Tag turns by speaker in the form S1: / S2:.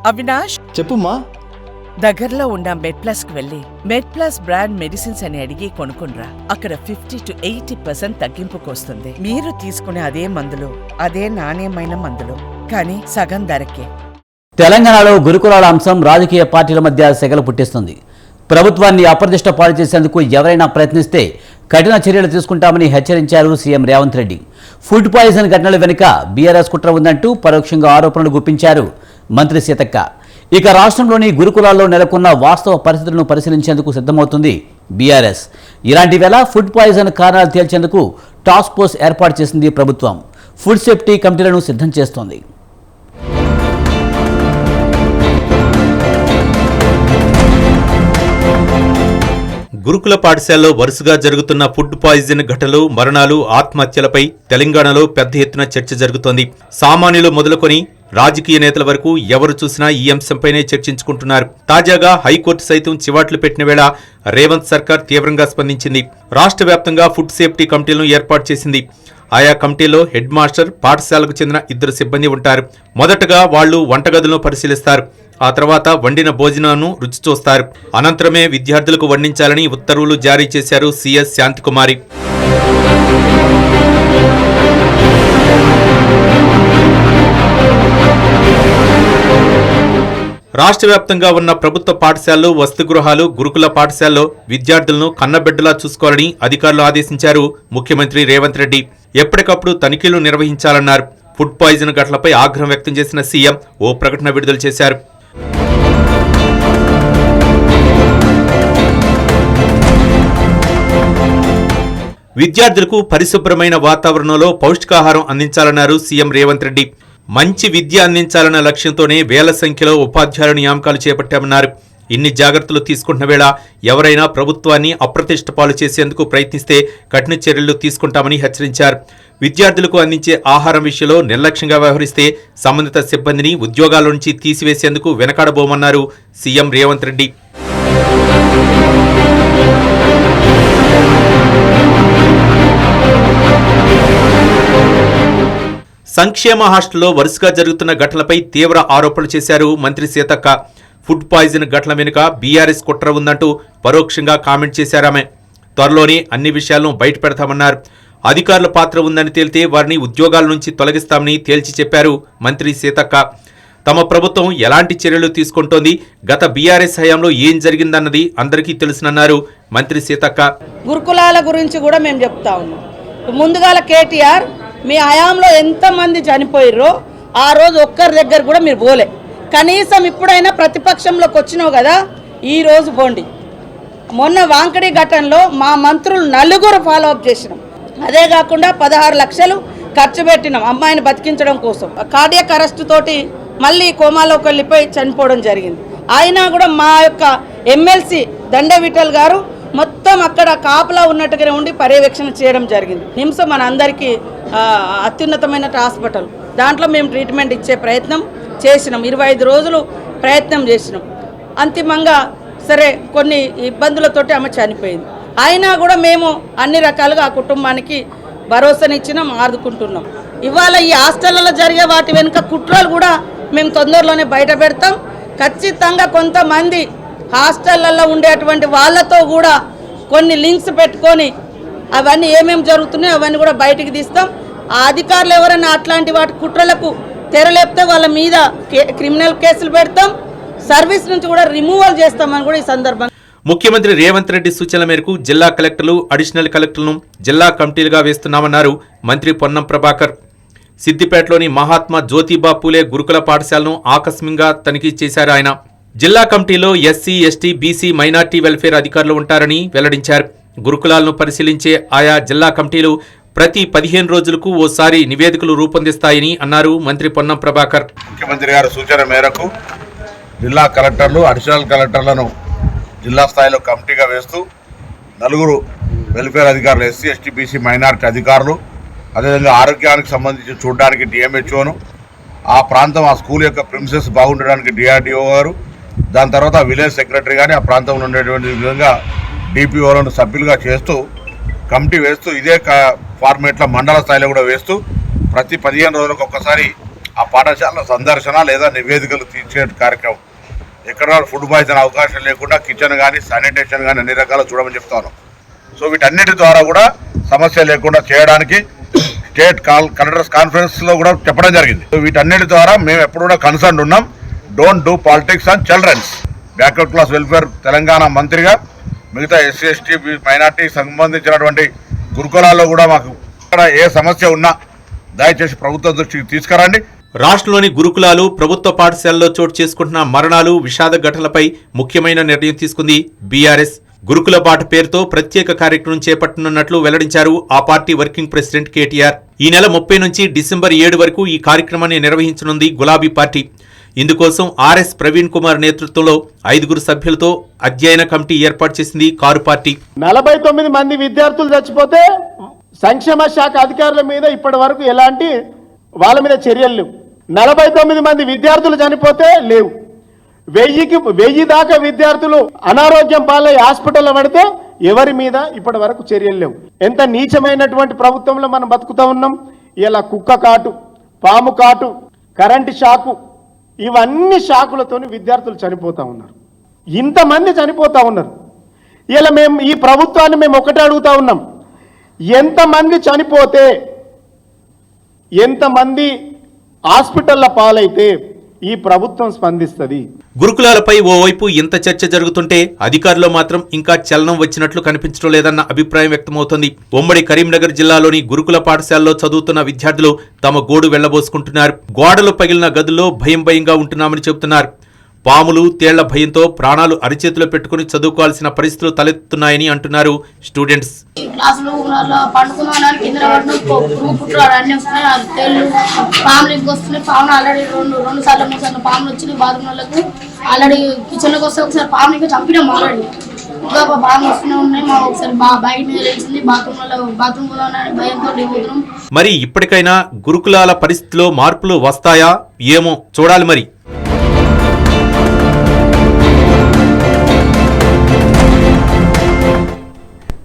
S1: అవినాష్,
S2: చెప్పుమా.
S1: దగ్గరలో ఉన్న మెడ్ప్లస్ కు వెళ్లి మెడ్ప్లస్ బ్రాండ్ మెడిసిన్స్ అని అడిగి కొనుక్కునరా. అక్కడ 50 to 80% తగ్గింపుకు వస్తుంది. మీరు తీసుకునే అదే మందులు, అదే నాణ్యమైన మందులు, కానీ సగం ధరకే.
S3: తెలంగాణలో గురుకులాల అంశం రాజకీయ పార్టీల మధ్య సెగలు పుట్టిస్తుంది. ప్రభుత్వాన్ని అప్రతిష్ట పాలు చేసేందుకు ఎవరైనా ప్రయత్నిస్తే కఠిన చర్యలు తీసుకుంటామని హెచ్చరించారు CM Revanth Reddy. Food poison ఘటనల వెనుక బీఆర్ఎస్ కుట్ర ఉందంటూ పరోక్షంగా ఆరోపణలు గుప్పించారు మంత్రి సీతక్క. ఇక రాష్ట్రంలోని గురుకులాల్లో నెలకొన్న వాస్తవ పరిస్థితులను పరిశీలించేందుకు సిద్ధమవుతుంది బీఆర్ఎస్. ఇలాంటి వేళ ఫుడ్ పాయిజన్ కారణాలు తేల్చేందుకు టాస్క్ ఫోర్స్ ఏర్పాటు చేసింది ప్రభుత్వం. ఫుడ్ సేఫ్టీ కమిటీలను సిద్ధం చేస్తోంది.
S4: గురుకుల పాఠశాలలో వరుసగా జరుగుతున్న ఫుడ్ పాయిజన్ ఘటనలు, మరణాలు, ఆత్మహత్యలపై తెలంగాణలో పెద్ద ఎత్తున చర్చ జరుగుతోంది. సామాన్యులు మొదలుకొని రాజకీయ నేతల వరకు ఎవరు చూసినా ఈ అంశంపైనే చర్చించుకుంటున్నారు. తాజాగా హైకోర్టు సైతం చివాట్లు పెట్టిన వేళ రేవంత్ సర్కార్ తీవ్రంగా స్పందించింది. రాష్ట్ర వ్యాప్తంగా ఫుడ్ సేఫ్టీ కమిటీలను ఏర్పాటు చేసింది. ఆయా కమిటీలో హెడ్ మాస్టర్, పాఠశాలకు చెందిన 2 సిబ్బంది ఉంటారు. మొదటగా వాళ్లు వంటగదులను పరిశీలిస్తారు. ఆ తర్వాత వండిన భోజనాలను రుచి చూస్తారు. అనంతరమే విద్యార్థులకు వండించాలని ఉత్తర్వులు జారీ చేశారు సీఎస్ శాంతికుమారి. రాష్ట్ర వ్యాప్తంగా ఉన్న ప్రభుత్వ పాఠశాలలు, వసతిగృహాలు, గురుకుల పాఠశాలలో విద్యార్థులను కన్నబిడ్డలా చూసుకోవాలని అధికారులు ఆదేశించారు ముఖ్యమంత్రి రేవంత్ రెడ్డి. ఎప్పటికప్పుడు తనిఖీలు నిర్వహించాలన్నారు. ఫుడ్ పాయిజన్ ఘటనలపై ఆగ్రహం వ్యక్తం చేసిన సీఎం ఓ ప్రకటన విడుదల చేశారు. విద్యార్థులకు పరిశుభ్రమైన వాతావరణంలో పౌష్టికాహారం అందించాలన్నారు సీఎం రేవంత్ రెడ్డి. మంచి విద్య అందించాలన్న లక్ష్యంతోనే వేల సంఖ్యలో ఉపాధ్యాయుల నియామకాలు చేపట్టామన్నారు. ఇన్ని జాగ్రత్తలు తీసుకుంటున్న వేళ ఎవరైనా ప్రభుత్వాన్ని అప్రతిష్ట పాలు చేసేందుకు ప్రయత్నిస్తే కఠిన చర్యలు తీసుకుంటామని హెచ్చరించారు. విద్యార్థులకు అందించే ఆహారం విషయంలో నిర్లక్ష్యంగా వ్యవహరిస్తే సంబంధిత సిబ్బందిని ఉద్యోగాల నుంచి తీసివేసేందుకు వెనకాడబోమన్నారు సీఎం రేవంత్ రెడ్డి. సంక్షేమ హాస్టల్లో వరుసగా జరుగుతున్న ఘటనలపై తీవ్ర ఆరోపణలు చేశారు మంత్రి సీతక్క. ఫుడ్ పాయిజన్ ఘటన వెనుక బీఆర్ఎస్ కుట్ర ఉందంటూ పరోక్షంగా కామెంట్ చేశారామె. త్వరలోనే అన్ని విషయాలను బయటపెడతామన్నారు. అధికారుల పాత్ర ఉందని తేలితే వారిని ఉద్యోగాల నుంచి తొలగిస్తామని తేల్చి చెప్పారు మంత్రి సీతక్క. తమ ప్రభుత్వం ఎలాంటి చర్యలు తీసుకుంటోంది, గత బీఆర్ఎస్ హయాంలో ఏం జరిగిందన్నది అందరికీ తెలుసునన్నారు మంత్రి సీతక్క.
S5: గురుకులాల గురించి కూడా మేము చెప్తా ఉన్నాం. ముందుగాల కేటీఆర్ మీ హయాంలో ఎంతమంది చనిపోయిర్రో ఆ రోజు ఒక్కరి దగ్గర కూడా మీరు పోలే. కనీసం ఇప్పుడైనా ప్రతిపక్షంలోకి వచ్చినావు కదా, ఈరోజు పోండి. మొన్న వాంకడి ఘటనలో మా మంత్రులు 4 ఫాలోఅప్ చేసినాం. అదే కాకుండా 16 లక్షలు ఖర్చు పెట్టినాం అమ్మాయిని బతికించడం కోసం. కార్డియాక్ అరెస్ట్ తోటి మళ్ళీ కోమాలోకి వెళ్ళిపోయి చనిపోవడం జరిగింది. అయినా కూడా మా యొక్క ఎమ్మెల్సీ దండే విఠల్ గారు మొత్తం అక్కడ కాపలా ఉన్నట్టుగానే ఉండి పర్యవేక్షణ చేయడం జరిగింది. నిమ్స్ మన అందరికీ అత్యున్నతమైన హాస్పిటల్, దాంట్లో మేము ట్రీట్మెంట్ ఇచ్చే ప్రయత్నం చేసినాం. 25 రోజులు ప్రయత్నం చేసినాం. అంతిమంగా సరే కొన్ని ఇబ్బందులతోటి ఆమె చనిపోయింది. అయినా కూడా మేము అన్ని రకాలుగా ఆ కుటుంబానికి భరోసానిచ్చినాం, ఆదుకుంటున్నాం. ఇవాళ ఈ హాస్టళ్లలో జరిగే వాటి వెనుక కుట్రలు కూడా మేము తొందరలోనే బయట పెడతాం. ఖచ్చితంగా కొంతమంది హాస్టళ్లలో ఉండేటువంటి వాళ్ళతో కూడా కొన్ని లింక్స్ పెట్టుకొని అవన్నీ ఏమేమి జరుగుతున్నాయో అవన్నీ కూడా బయటికి తీస్తాం. ఆ అధికారులు ఎవరైనా అట్లాంటి వాటి కుట్రలకు తెరలేపితే వాళ్ళ మీద క్రిమినల్ కేసులు పెడతాం, సర్వీస్ నుంచి కూడా రిమూవల్ చేస్తామని కూడా ఈ సందర్భంగా
S4: ముఖ్యమంత్రి రేవంత్ రెడ్డి సూచనల మేరకు జిల్లా కలెక్టర్లు, అడిషనల్ కలెక్టర్లను జిల్లా కమిటీలుగా వేస్తున్నామన్నారు మంత్రి పొన్నం ప్రభాకర్. సిద్దిపేటలోని మహాత్మా జ్యోతిబా పూలే గురుకుల పాఠశాలను ఆకస్మికంగా తనిఖీ చేశారు ఆయన. జిల్లా కమిటీలో SC, ST, BC, minority welfare అధికారులు ఉంటారని వెల్లడించారు. గురుకులాలను పరిశీలించే ఆయా జిల్లా కమిటీలు ప్రతి 15 రోజులకు ఓసారి నివేదికలు రూపొందిస్తాయని అన్నారు మంత్రి పొన్నం ప్రభాకర్.
S6: ముఖ్యమంత్రి గారి సూచన మేరకు జిల్లా కలెక్టర్లు, అడిషనల్ కలెక్టర్లను జిల్లా స్థాయిలో కమిటీగా వేస్తూ 4 వెల్ఫేర్ అధికారులు, ఎస్సీ, ఎస్టీ, బీసీ, మైనార్టీ అధికారులు, అదేవిధంగా ఆరోగ్యానికి సంబంధించి చూడడానికి డిఎంహెచ్ఓను, ఆ ప్రాంతం ఆ స్కూల్ యొక్క ప్రిమిసెస్ బాగుండడానికి డిఆర్డిఓ గారు, దాని తర్వాత విలేజ్ సెక్రటరీ కానీ ఆ ప్రాంతంలో ఉండేటువంటి విధంగా డిపిఓలను సభ్యులుగా చేస్తూ కమిటీ వేస్తూ ఇదే ఫార్మేట్లో మండల స్థాయిలో కూడా వేస్తూ ప్రతి 15 రోజులకు ఒక్కసారి ఆ పాఠశాల సందర్శన లేదా నివేదికలు తీర్చే కార్యక్రమం. ఎక్కడ ఫుడ్ పాయిజన్ అవకాశం లేకుండా కిచెన్ కానీ శానిటేషన్ కానీ అన్ని రకాలు చూడమని చెప్తాను. సో వీటన్నిటి ద్వారా కూడా సమస్య లేకుండా చేయడానికి స్టేట్ కలెక్టర్స్ కాన్ఫరెన్స్లో కూడా చెప్పడం జరిగింది. సో వీటన్నిటి ద్వారా మేము ఎప్పుడు కూడా కన్సర్న్ ఉన్నాం. Don't do politics on childrens. Backward class welfare Telangana మంత్రిగా మిగతా ఎస్సీ ఎస్టీ మైనార్టీ సంబంధించినటువంటి గురుకులాల్లో కూడా మాకు ఇక్కడ ఏ సమస్య ఉన్నా దయచేసి ప్రభుత్వం దృష్టికి తీసుకురండి.
S4: రాష్ట్రంలోని గురుకులాలు, ప్రభుత్వ పాఠశాలలో చోటు చేసుకుంటున్న మరణాలు, విషాద ఘటనలపై ముఖ్యమైన నిర్ణయం తీసుకుంది బీఆర్ఎస్. గురుకుల బాట పేరుతో ప్రత్యేక కార్యక్రమం చేపట్టనున్నట్లు వెల్లడించారు ఆ పార్టీ వర్కింగ్ ప్రెసిడెంట్ కేటీఆర్. ఈ నెల 30 నుంచి డిసెంబర్ 7 వరకు ఈ కార్యక్రమాన్ని నిర్వహించనుంది గులాబీ పార్టీ. ఇందుకోసం ఆర్ఎస్ ప్రవీణ్ కుమార్ నేతృత్వంలో 5 సభ్యులతో అధ్యయన కమిటీ ఏర్పాటు చేసింది కారు పార్టీ.
S2: 49 మంది విద్యార్థులు చచ్చిపోతే సంక్షేమ శాఖ అధికారుల మీద ఇప్పటి వరకు ఎలాంటి వాళ్ళ మీద చర్యలు లేవు. 49 మంది విద్యార్థులు చనిపోతే లేవు. 1000 దాకా విద్యార్థులు అనారోగ్యం పాలై హాస్పిటల్లో పడితే ఎవరి మీద ఇప్పటి వరకు చర్యలు లేవు. ఎంత నీచమైనటువంటి ప్రభుత్వంలో మనం బతుకుతా ఉన్నాం. ఇలా కుక్క కాటు, పాము కాటు, కరెంటు షాకు, ఇవన్నీ షాకులతోని విద్యార్థులు చనిపోతా ఉన్నారు. ఇంతమంది చనిపోతా ఉన్నారు. ఇలా మేము ఈ ప్రభుత్వాన్ని మేము ఒకటే అడుగుతా ఉన్నాం, ఎంతమంది చనిపోతే, ఎంతమంది హాస్పిటల్ల పాలైతే ఈ ప్రభుత్వం స్పందిస్తుంది?
S4: గురుకులాలపై ఓవైపు ఇంత చర్చ జరుగుతుంటే అధికారులు మాత్రం ఇంకా చలనం వచ్చినట్లు కనిపించడం లేదన్న అభిప్రాయం వ్యక్తమవుతోంది. ఉమ్మడి కరీంనగర్ జిల్లాలోని గురుకుల పాఠశాలలో చదువుతున్న విద్యార్థులు తమ గోడు వెళ్లబోసుకుంటున్నారు. గోడలు పగిలిన గదుల్లో భయంగా ఉంటున్నామని చెబుతున్నారు. పాములు, తేళ్ల భయంతో ప్రాణాలు అరిచేతిలో పెట్టుకుని చదువుకోవాల్సిన పరిస్థితులు తలెత్తుతున్నాయని అంటున్నారు స్టూడెంట్స్.
S7: క్లాసులు పండుకున్నాను కింద పుట్టురాడు అన్నీ వస్తున్నాయి. తేళ్ళు, పాములు ఇంక వస్తున్నాయి. పాములు ఆల్రెడీ 2 సార్లు 3 సార్లు పాములు వచ్చినాయి. బాత్రూమ్ వాళ్ళకు ఆల్రెడీ కిచెన్లోకి వస్తే ఒకసారి పాములు ఇంకా చంపినాం. ఆల్రెడీ ఇంకా పాములు వస్తూనే ఉన్నాయి. మా ఒకసారి బయట మీద లేచింది. బాత్రూంలో భయంతో పోతున్నాం.
S4: మరి ఇప్పటికైనా గురుకులాల పరిస్థితిలో మార్పులు వస్తాయా ఏమో చూడాలి మరి.